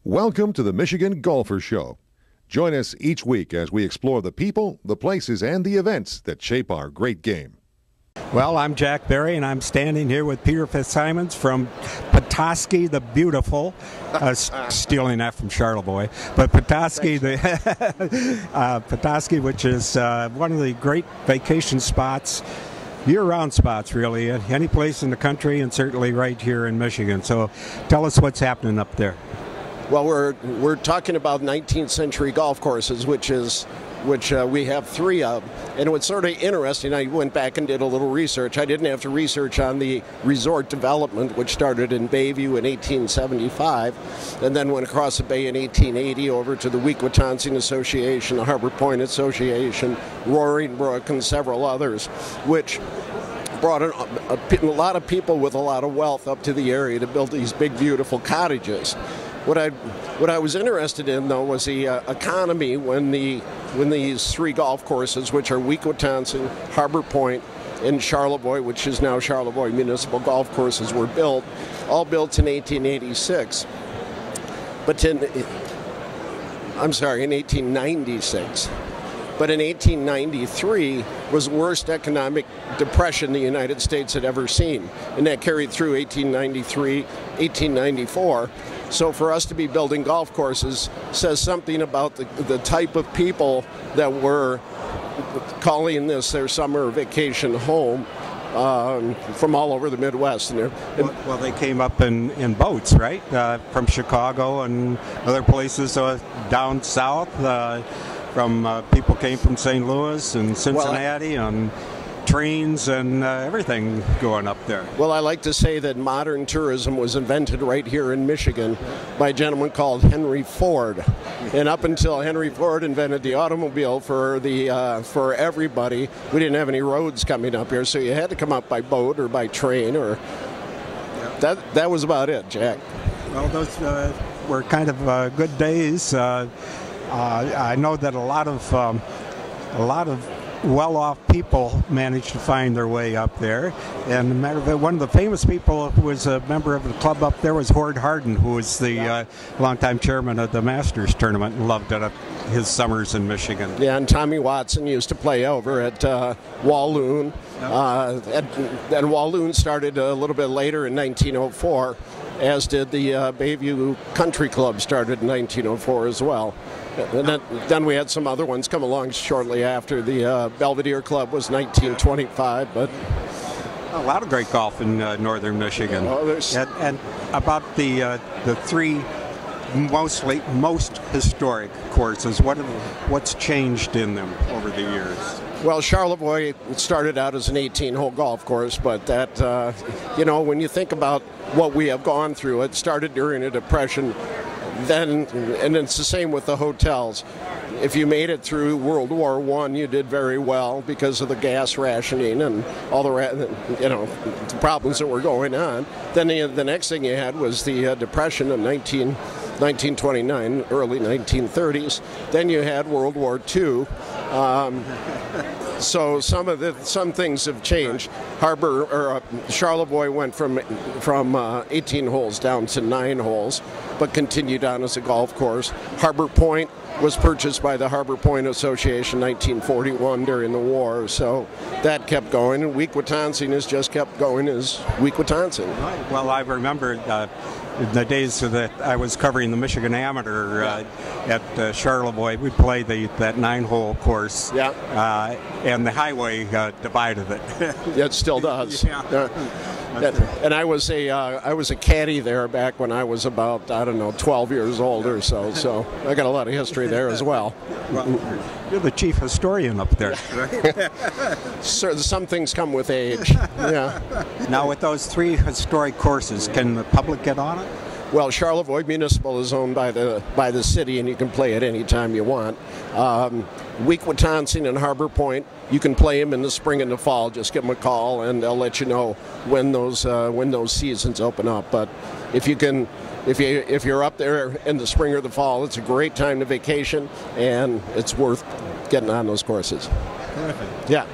Welcome to the Michigan Golfer Show. Join us each week as we explore the people, the places, and the events that shape our great game. Well, I'm Jack Berry, and I'm standing here with Peter Fitzsimons from Petoskey the Beautiful, stealing that from Charlevoix. But Petoskey, Petoskey, which is one of the great vacation spots, year-round spots, really, any place in the country, and certainly right here in Michigan. So tell us what's happening up there. Well, we're talking about 19th century golf courses, which we have 3 of. And it was sort of interesting. I went back and did a little research. I didn't have to research on the resort development, which started in Bayview in 1875, and then went across the bay in 1880 over to the Weequatonson Association, the Harbor Point Association, Roaring Brook, and several others, which brought a lot of people with a lot of wealth up to the area to build these big, beautiful cottages. What I was interested in, though, was the economy when these 3 golf courses, which are Weequatonson, Harbor Point, and Charlevoix, which is now Charlevoix Municipal Golf Courses, were built, all built in 1886. But in 1896. But in 1893 was the worst economic depression the United States had ever seen, and that carried through 1893, 1894. So for us to be building golf courses says something about the type of people that were calling this their summer vacation home from all over the Midwest. Well, they came up in boats, right? From Chicago and other places down south. People came from St. Louis and Cincinnati on trains and everything going up there. Well, I like to say that modern tourism was invented right here in Michigan by a gentleman called Henry Ford. And up until Henry Ford invented the automobile for everybody, we didn't have any roads coming up here, so you had to come up by boat or by train, or that was about it, Jack. Well, those were kind of good days. I know that a lot of well-off people managed to find their way up there. And matter of fact, one of the famous people who was a member of the club up there was Hord Hardin, who was the longtime chairman of the Masters tournament and loved his summers in Michigan. Yeah, and Tommy Watson used to play over at Walloon. And Walloon started a little bit later in 1904, as did the Bayview Country Club, started in 1904 as well. And then we had some other ones come along shortly after. The Belvedere Club was 1925, but a lot of great golf in northern Michigan. And about the 3 most historic courses, what's changed in them over the years? Well, Charlevoix started out as an 18-hole golf course, but that, when you think about what we have gone through, it started during a depression. Then, and it's the same with the hotels. If you made it through World War I, you did very well because of the gas rationing and all the problems that were going on. Then the next thing you had was the Depression of 1929, early 1930s. Then you had World War II. So some things have changed. Charlevoix went from 18 holes down to 9 holes, but continued on as a golf course. Harbor Point was purchased by the Harbor Point Association in 1941 during the war, so that kept going. And Weequatonson has just kept going as Weequatonson. Well, I remember in the days that I was covering the Michigan Amateur at Charlevoix, we'd play that 9-hole course, and the highway divided it. It still does. And I was a caddy there back when I was about 12 years old or so. So I got a lot of history there as well. Well, you're the chief historian up there, right? Sir, some things come with age. Yeah. Now, with those 3 historic courses, can the public get on it? Well, Charlevoix Municipal is owned by the city, and you can play it any time you want. Weequatonson and Harbor Point, you can play them in the spring and the fall. Just give them a call, and they'll let you know when those seasons open up. But if you're up there in the spring or the fall, it's a great time to vacation, and it's worth getting on those courses. Perfect. Yeah.